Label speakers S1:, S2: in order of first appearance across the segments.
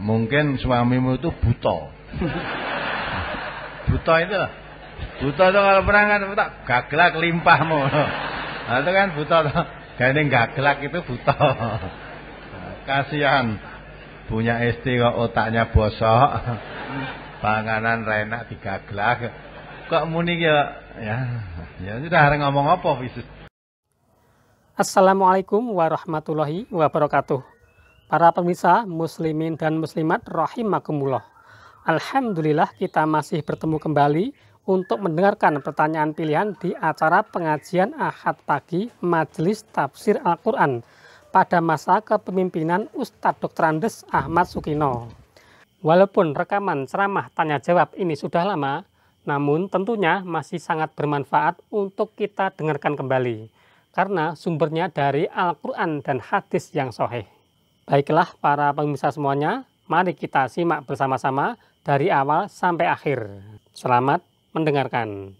S1: mungkin suamimu itu buta. Buta itu kalau berangkat tak gaglak limpahmu. Nah, itu kan buta tuh. Gane gaglak itu buta. Kasihan punya istri kok otaknya bosok. Panganan renak digaglak. Kok muni ya sudah ngomong apa wis.
S2: Assalamualaikum warahmatullahi wabarakatuh. Para pemirsa muslimin dan muslimat rahimakumullah. Alhamdulillah kita masih bertemu kembali untuk mendengarkan pertanyaan pilihan di acara pengajian Ahad pagi Majelis Tafsir Al-Quran pada masa kepemimpinan Ustadz Dr. Andes Ahmad Sukino. Walaupun rekaman ceramah tanya jawab ini sudah lama, namun tentunya masih sangat bermanfaat untuk kita dengarkan kembali karena sumbernya dari Al-Quran dan hadis yang sahih. Baiklah para pemirsa semuanya, mari kita simak bersama-sama dari awal sampai akhir. Selamat mendengarkan.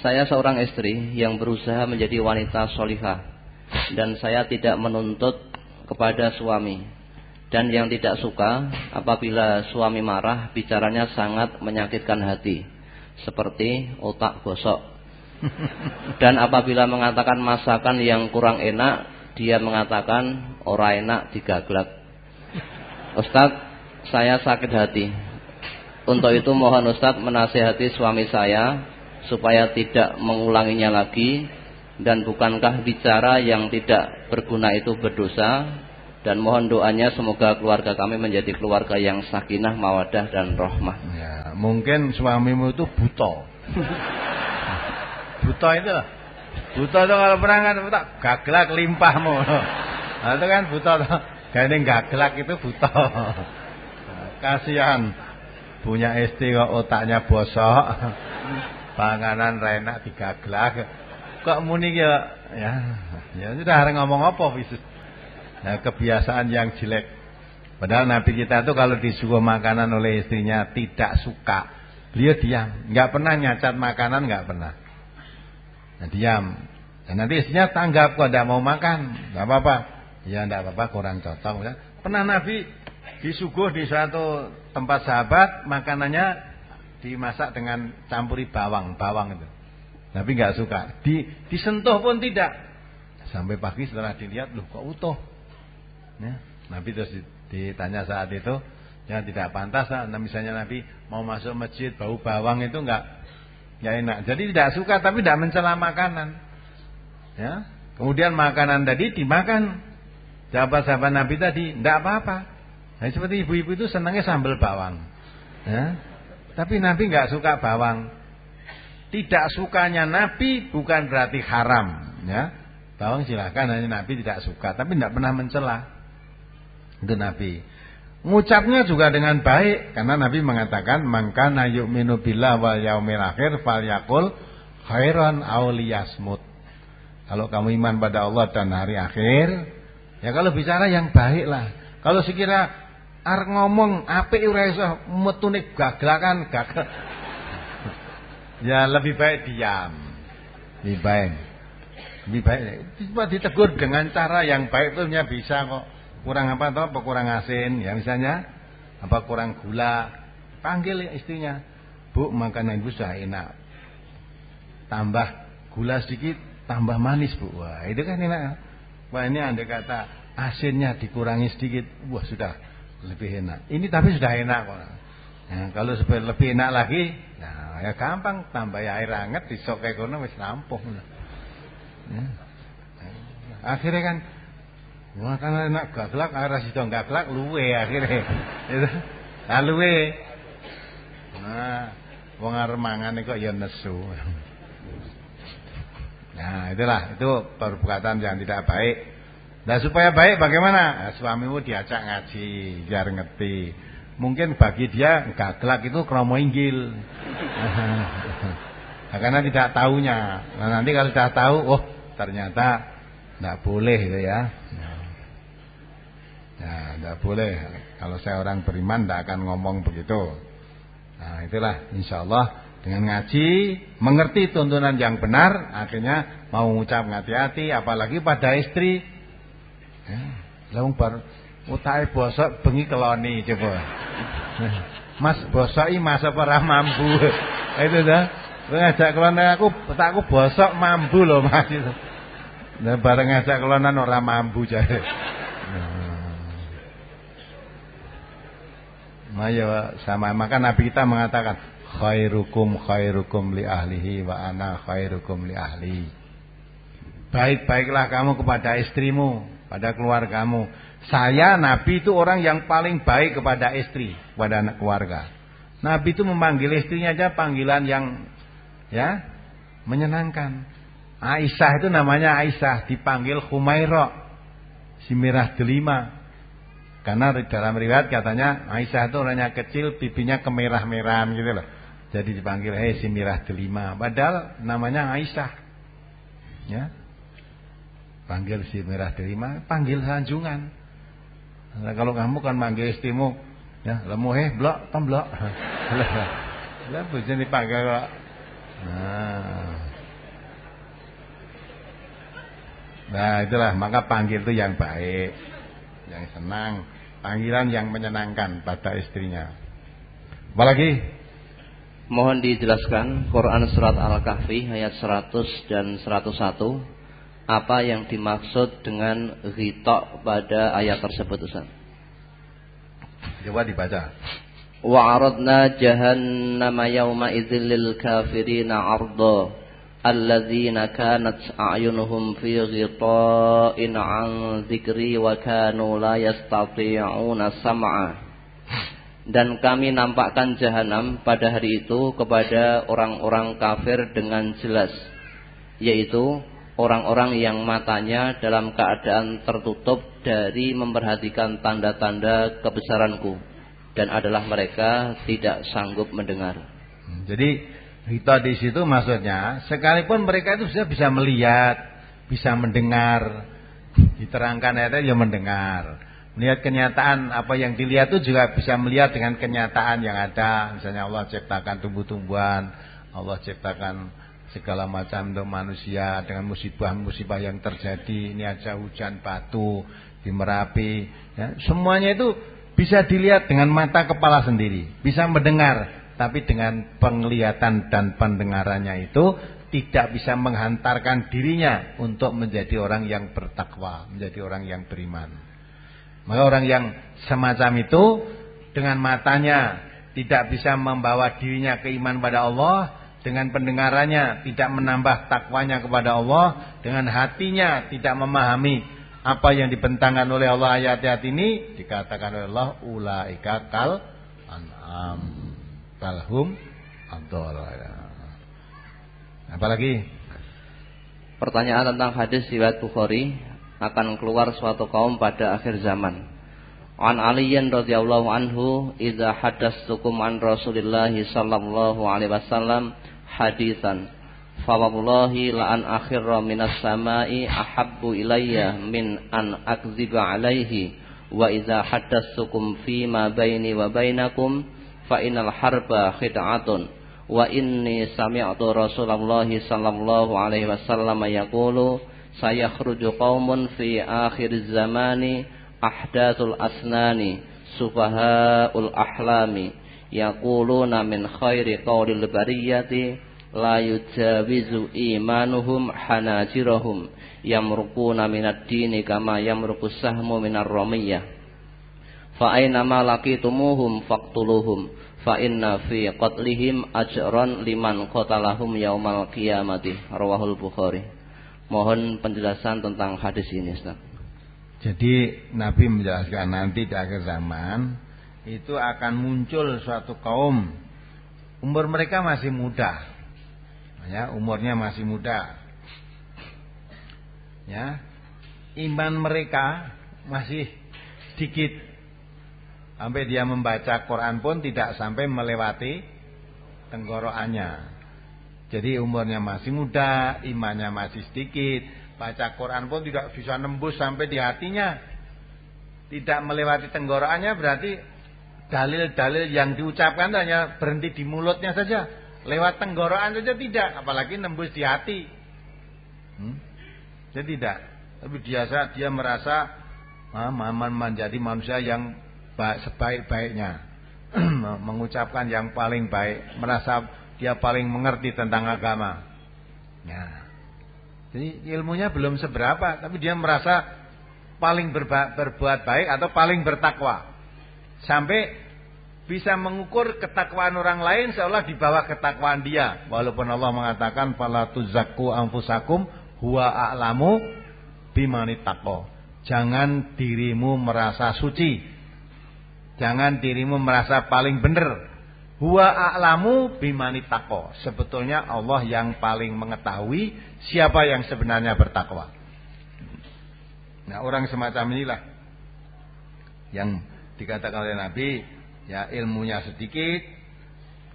S3: Saya seorang istri yang berusaha menjadi wanita sholihah dan saya tidak menuntut kepada suami. Dan yang tidak suka apabila suami marah bicaranya sangat menyakitkan hati, seperti otak gosok. Dan apabila mengatakan masakan yang kurang enak, dia mengatakan ora enak digaglak. Ustadz, saya sakit hati. Untuk itu mohon Ustadz menasihati suami saya supaya tidak mengulanginya lagi. Dan bukankah bicara yang tidak berguna itu berdosa? Dan mohon doanya semoga keluarga kami menjadi keluarga yang sakinah, mawadah dan rahmah.
S1: Ya, mungkin suamimu itu buta. Buta itu kalau berangkat tak gaglak limpahmu. Nah, itu kan buta tuh. Gane gaglak itu buta. Kasihan punya istri kok otaknya bosok. Panganan renak digaglak. Kok muni ya sudah ngomong apa wis. Nah, kebiasaan yang jelek. Padahal Nabi kita itu kalau disuguh makanan oleh istrinya tidak suka, beliau diam, nggak pernah nyacat makanan, nggak pernah. Nah, diam. Dan nanti istrinya tanggap, kok tidak mau makan, nggak apa-apa. Ya nggak apa-apa, kurang cocok. Ya. Pernah Nabi disuguh di suatu tempat sahabat, makanannya dimasak dengan campuri bawang itu. Nabi nggak suka. Disentuh pun tidak. Sampai pagi setelah dilihat, loh kok utuh. Ya, Nabi terus ditanya saat itu, ya tidak pantas lah. Misalnya Nabi mau masuk masjid bau bawang itu nggak enak. Jadi tidak suka tapi tidak mencela makanan. Ya, kemudian makanan tadi dimakan. Sahabat-sahabat Nabi tadi tidak apa-apa. Nah, seperti ibu-ibu itu senangnya sambal bawang. Ya, tapi Nabi nggak suka bawang. Tidak sukanya Nabi bukan berarti haram. Ya, bawang silakan, hanya Nabi tidak suka, tapi tidak pernah mencela. Itu Nabi. Ngucapnya juga dengan baik karena Nabi mengatakan man kana yu'minu billahi wal yaumil akhir falyaqul khairan aw liyasmut. Kalau kamu iman pada Allah dan hari akhir, ya kalau bicara yang baik lah. Kalau sekira arep ngomong apik ora iso metune gaglakan gagal. Ya lebih baik diam. Lebih baik cuma ditegur dengan cara yang baik itu bisa kok. Kurang apa atau kurang asin ya misalnya, apa kurang gula, panggil istrinya, Bu makanan ibu sudah enak, tambah gula sedikit, tambah manis Bu. Wah itu kan enak. Wah ini andai kata asinnya dikurangi sedikit, wah sudah lebih enak. Ini tapi sudah enak kok. Nah, kalau supaya lebih enak lagi, nah ya gampang, tambah air hangat disokai kono wis rampung. Ya. Akhirnya kan makanan enak gaglak, ora sida gaglak luwe akhirnya. Itu. Lah luwe. Nah, wong arep mangan kok ya nesu. Nah, itu perbuatan yang tidak baik. Nah, supaya baik bagaimana? Nah, suamimu diajak ngaji, biar ngerti. Mungkin bagi dia gaglak itu kromo inggil. Nah, karena tidak tahunya. Nah, nanti kalau sudah tahu, oh ternyata tidak boleh itu ya. Ya, tidak boleh. Kalau saya orang beriman tidak akan ngomong begitu. Nah, itulah insya Allah dengan ngaji, mengerti tuntunan yang benar, akhirnya mau mengucap hati-hati, apalagi pada istri. Ya, Utake bosok bengi keloni coba. Mas bosoki Mas apa ora mambu. Itu dah. Ngajak kelonan aku bosok mambu loh Mas itu. Nah bareng ngajak kelonan ora mambu jare. Maya sama maka Nabi kita mengatakan khairukum li ahlihi wa ana khairukum li ahli. Baik-baiklah kamu kepada istrimu, pada keluargamu. Saya Nabi itu orang yang paling baik kepada istri, kepada anak keluarga. Nabi itu memanggil istrinya aja panggilan yang ya menyenangkan. Aisyah itu namanya Aisyah, dipanggil Humaira, si merah delima. Karena dalam riwayat katanya Aisyah itu orangnya kecil, pipinya kemerah-merahan gitu loh. Jadi dipanggil si merah delima. Padahal namanya Aisyah. Ya. Panggil si merah delima, panggil sanjungan. Nah, kalau kamu kan manggil istrimu, ya, lemu blok, tomblok. Lah bojone dipanggil kok. Nah, itulah maka panggil itu yang baik, yang senang, panggilan yang menyenangkan pada istrinya. Apalagi?
S3: Mohon dijelaskan Quran surat Al-Kahfi ayat 100 dan 101. Apa yang dimaksud dengan ghitok pada ayat tersebut Ustaz?
S1: Coba dibaca.
S3: Wa 'aradna jahannama yawma idzil lil kafirina 'arda alladzina kanat a'yunuhum fi ghita'in 'an dzikri wa kanu la yastati'una sam'a. Dan kami nampakkan jahanam pada hari itu kepada orang-orang kafir dengan jelas, yaitu orang-orang yang matanya dalam keadaan tertutup dari memperhatikan tanda-tanda kebesaranku, dan adalah mereka tidak sanggup mendengar.
S1: Jadi itu di situ maksudnya sekalipun mereka itu bisa melihat, bisa mendengar, diterangkan ayatnya ya mendengar, melihat kenyataan apa yang dilihat itu juga bisa melihat dengan kenyataan yang ada. Misalnya Allah ciptakan tumbuh-tumbuhan, Allah ciptakan segala macam untuk manusia dengan musibah-musibah yang terjadi. Ini aja hujan batu di Merapi ya. Semuanya itu bisa dilihat dengan mata kepala sendiri, bisa mendengar, tapi dengan penglihatan dan pendengarannya itu tidak bisa menghantarkan dirinya untuk menjadi orang yang bertakwa, menjadi orang yang beriman. Maka orang yang semacam itu dengan matanya tidak bisa membawa dirinya ke iman pada Allah, dengan pendengarannya tidak menambah takwanya kepada Allah, dengan hatinya tidak memahami apa yang dibentangkan oleh Allah ayat-ayat ini, dikatakan oleh Allah ulaika kal an'am kalhum adall. Apalagi
S3: pertanyaan tentang hadis riwayat Bukhari, akan keluar suatu kaum pada akhir zaman. An Aliyin radhiyallahu anhu, idza haddatsukum an Rasulillah sallallahu alaihi wasallam hadisan fa wallahi la an akhirra minas samai ahabbu ilayya min an akdziba alaihi wa idza haddatsukum fi ma baini wa bainakum fa innal harba khid'atun wa inni sami'tu Rasulullah sallallahu alaihi wasallam yaqulu sayakhruju qaumun fi akhir zamani ahdatul asnani sufahaul ahlami yaquluna min khairi qawlil bariyati la yujawizu imanuhum hanajirahum yamruquna minad dini kama yamruqus sahmu minar ramiyah fa aina ma laqitumuhum faqtuluhum fa inna fi qatlihim ajran liman qatalahum yaumal qiyamati. Rawahul Bukhari. Mohon penjelasan tentang hadis ini Ustaz.
S1: Jadi Nabi menjelaskan nanti di akhir zaman itu akan muncul suatu kaum, umur mereka masih muda, ya, umurnya masih muda, ya, iman mereka masih sedikit, sampai dia membaca Quran pun tidak sampai melewati tenggorokannya. Jadi umurnya masih muda, imannya masih sedikit, baca Quran pun tidak bisa nembus sampai di hatinya, tidak melewati tenggorokannya, berarti dalil-dalil yang diucapkan hanya berhenti di mulutnya saja, lewat tenggorokan saja tidak, apalagi nembus di hati. Jadi tidak. Tapi dia merasa menjadi manusia yang sebaik-baiknya, mengucapkan yang paling baik, merasa dia paling mengerti tentang agama. Ya. Jadi ilmunya belum seberapa, tapi dia merasa paling berbuat baik atau paling bertakwa. Sampai bisa mengukur ketakwaan orang lain seolah di bawah ketakwaan dia. Walaupun Allah mengatakan fala tuzakku anfusakum huwa a'lamu bimanittaqo. Jangan dirimu merasa suci. Jangan dirimu merasa paling benar. Huwa a'lamu bimanittaqo. Sebetulnya Allah yang paling mengetahui siapa yang sebenarnya bertakwa. Nah, orang semacam inilah yang dikatakan oleh Nabi, ya ilmunya sedikit,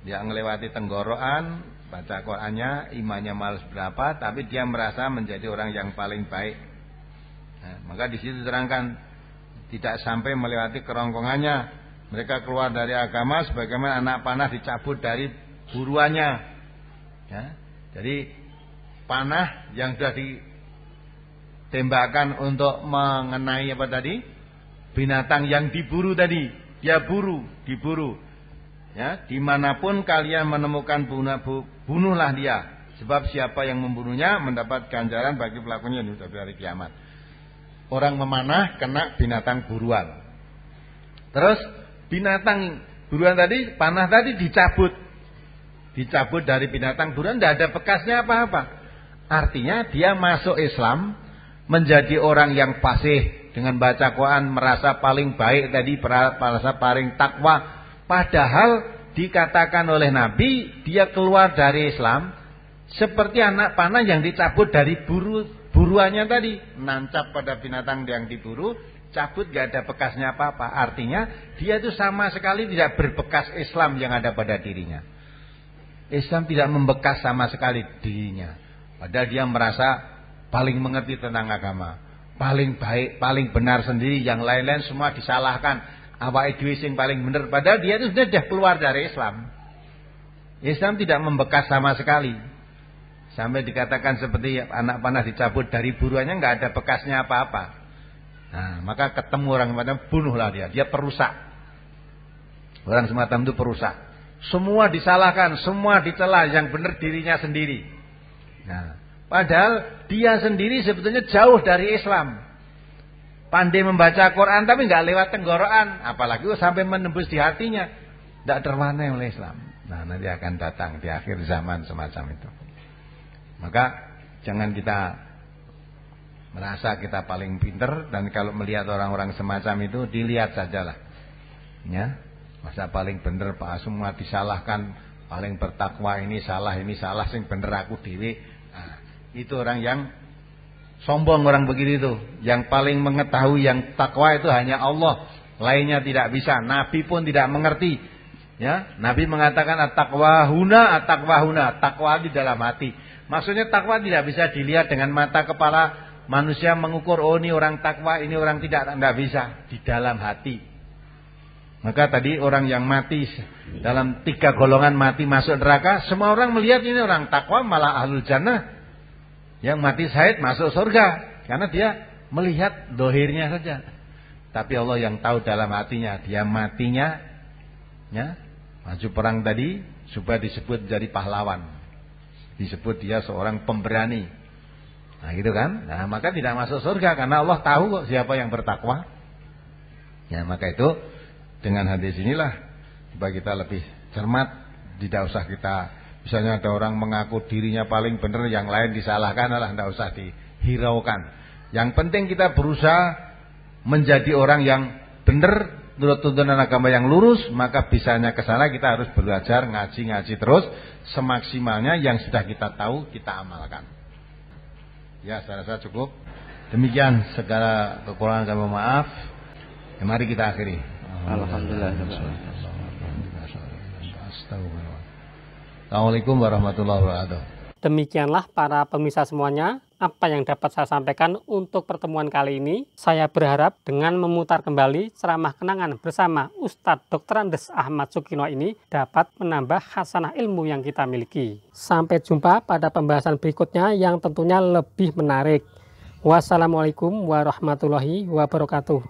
S1: dia melewati tenggorokan, baca Qur'annya, imannya malas berapa, tapi dia merasa menjadi orang yang paling baik. Nah, maka di situ diterangkan tidak sampai melewati kerongkongannya, mereka keluar dari agama sebagaimana anak panah dicabut dari buruannya. Ya, jadi panah yang sudah ditembakkan untuk mengenai apa tadi? Binatang yang diburu tadi, dia diburu. Ya, dimanapun kalian menemukan bunuhlah dia. Sebab siapa yang membunuhnya mendapat ganjaran bagi pelakunya di hari kiamat. Orang memanah kena binatang buruan. Terus binatang buruan tadi, panah tadi dicabut. Dicabut dari binatang buruan, tidak ada bekasnya apa-apa. Artinya dia masuk Islam, menjadi orang yang fasih, dengan baca Quran merasa paling baik tadi, merasa paling takwa. Padahal dikatakan oleh Nabi, dia keluar dari Islam seperti anak panah yang dicabut dari buruannya tadi, nancap pada binatang yang diburu, cabut gak ada bekasnya apa-apa. Artinya dia itu sama sekali tidak berbekas Islam yang ada pada dirinya. Islam tidak membekas sama sekali dirinya. Padahal dia merasa paling mengerti tentang agama, paling baik, paling benar sendiri, yang lain-lain semua disalahkan. Awake dhewe sing paling benar, padahal dia itu sudah keluar dari Islam. Islam tidak membekas sama sekali. Sampai dikatakan seperti anak panah dicabut dari buruannya, nggak ada bekasnya apa-apa. Nah, maka ketemu orang semacam, bunuhlah dia. Dia perusak. Orang semacam itu perusak. Semua disalahkan, semua dicela, yang benar dirinya sendiri. Nah, padahal dia sendiri sebetulnya jauh dari Islam. Pandai membaca Quran tapi nggak lewat tenggorokan, apalagi sampai menembus di hatinya. Tidak terwarnai oleh Islam. Nah, nanti akan datang di akhir zaman semacam itu. Maka jangan kita merasa kita paling pinter, dan kalau melihat orang-orang semacam itu dilihat sajalah. Ya, masa paling bener Pak, semua disalahkan, paling bertakwa ini salah, sing bener aku dewe. Nah, itu orang yang sombong, orang begitu itu. Yang paling mengetahui yang takwa itu hanya Allah, lainnya tidak bisa. Nabi pun tidak mengerti. Ya, Nabi mengatakan at-taqwa huna, takwa di dalam hati. Maksudnya takwa tidak bisa dilihat dengan mata kepala manusia mengukur, oh ini orang takwa, ini orang tidak bisa, di dalam hati. Maka tadi orang yang mati dalam 3 golongan mati masuk neraka, semua orang melihat ini orang takwa malah ahlul jannah. Yang mati syahid masuk surga karena dia melihat dohirnya saja. Tapi Allah yang tahu dalam hatinya, dia matinya ya, maju perang tadi supaya disebut jadi pahlawan. Disebut dia seorang pemberani. Nah gitu kan. Nah maka tidak masuk surga karena Allah tahu kok siapa yang bertakwa. Ya maka itu dengan hadis inilah supaya kita lebih cermat. Tidak usah kita, misalnya ada orang mengaku dirinya paling benar, yang lain disalahkan, tidak usah dihiraukan. Yang penting kita berusaha menjadi orang yang benar, menurut tuntunan agama yang lurus. Maka bisanya ke sana kita harus belajar, ngaji terus semaksimalnya. Yang sudah kita tahu kita amalkan. Ya, saya rasa cukup. Demikian, segala kekurangan kami maaf. Ya, mari kita akhiri.
S3: Alhamdulillah.
S1: Assalamualaikum warahmatullahi wabarakatuh.
S2: Demikianlah para pemirsa semuanya, apa yang dapat saya sampaikan untuk pertemuan kali ini. Saya berharap dengan memutar kembali ceramah kenangan bersama Ustadz Dr. Andes Ahmad Sukino ini dapat menambah khasanah ilmu yang kita miliki. Sampai jumpa pada pembahasan berikutnya yang tentunya lebih menarik. Wassalamualaikum warahmatullahi wabarakatuh.